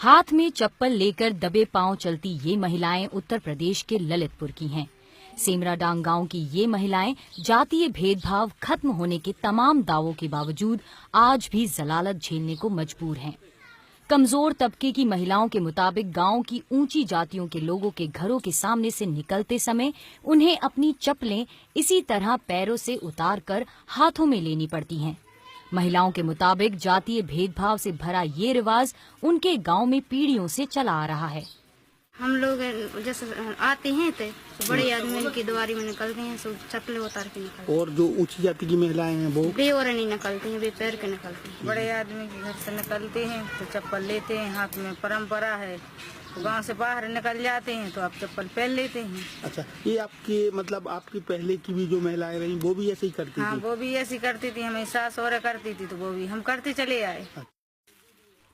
हाथ में चप्पल लेकर दबे पांव चलती ये महिलाएं उत्तर प्रदेश के ललितपुर की हैं। सेमराडांग गांव की ये महिलाएं जातीय भेदभाव खत्म होने के तमाम दावों के बावजूद आज भी जलालत झेलने को मजबूर हैं। कमजोर तबके की महिलाओं के मुताबिक गांव की ऊंची जातियों के लोगों के घरों के सामने से निकलते समय उन्हें अपनी चप्पलें इसी तरह पैरों से उतारकर हाथों में लेनी पड़ती हैं। महिलाओं के मुताबिक जातीय भेदभाव से भरा ये रिवाज उनके गांव में पीढ़ियों से चला आ रहा है। हम लोग जैसे आते हैं तो बड़े आदमी की द्वारी में निकलते हैं, सब चप्पलें उतार के निकलते हैं। और जो ऊंची जाति की महिलाएं हैं वो बेओर नहीं निकलती हैं, बेपैर के निकलती हैं। बड़े आदमी के घर से निकलते हैं तो चप्पल लेते हैं, हाथ में परंपरा है। तो गांव से बाहर निकल जाते हैं तो आप चप्पल पहन लेते हैं। अच्छा, ये आपके मतलब आपकी पहले की भी जो महिलाएं रही वो भी ऐसे ही करती हाँ, थी? वो भी ऐसी करती थी, हमें सास और करती थी तो वो भी हम करते चले आए।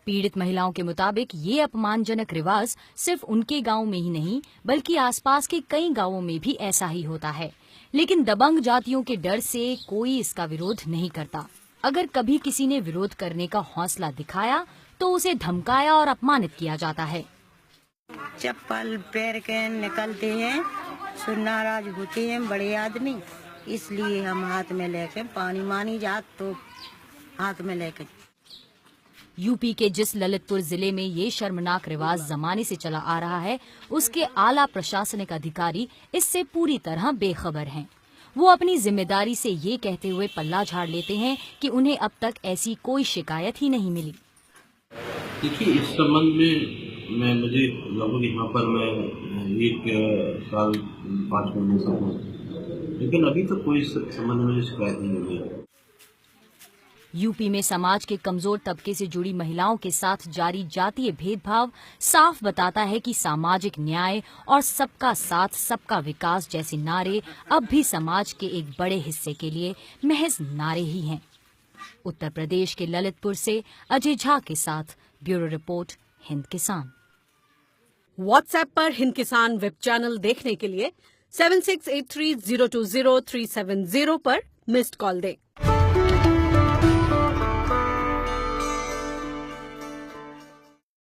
पीड़ित महिलाओं के मुताबिक ये अपमानजनक रिवाज सिर्फ उनके गांव में ही नहीं बल्कि आसपास के कई गांवों में भी ऐसा ही होता है, लेकिन दबंग जातियों के डर से कोई इसका विरोध नहीं करता। अगर कभी किसी ने विरोध करने का हौसला दिखाया तो उसे धमकाया और अपमानित किया जाता है। चप्पल पैर के निकलते हैं, सो नाराज होते हैं बड़े आदमी, इसलिए हम हाथ में लेके पानी मानी जात तो हाथ में लेके। यूपी के जिस ललितपुर जिले में ये शर्मनाक रिवाज जमाने से चला आ रहा है, उसके आला प्रशासनिक अधिकारी इससे पूरी तरह बेखबर हैं। वो अपनी जिम्मेदारी से ये कहते हुए पल्ला झाड़ लेते हैं कि उन्हें अब तक ऐसी कोई शिकायत ही नहीं मिली। देखिए, इस संबंध में मुझे लगभग यहाँ पर मैं 1 साल 5 महीने से हूँ, लेकिन अभी तक कोई इस संबंध में शिकायत नहीं हुई। यूपी में समाज के कमजोर तबके से जुड़ी महिलाओं के साथ जारी जातीय भेदभाव साफ बताता है कि सामाजिक न्याय और सबका साथ सबका विकास जैसे नारे अब भी समाज के एक बड़े हिस्से के लिए महज नारे ही हैं। उत्तर प्रदेश के ललितपुर से अजय झा के साथ ब्यूरो रिपोर्ट, हिंद किसान। व्हाट्सएप पर हिंद किसान वेब चैनल देखने के लिए 7683020370 पर मिस्ड कॉल दें।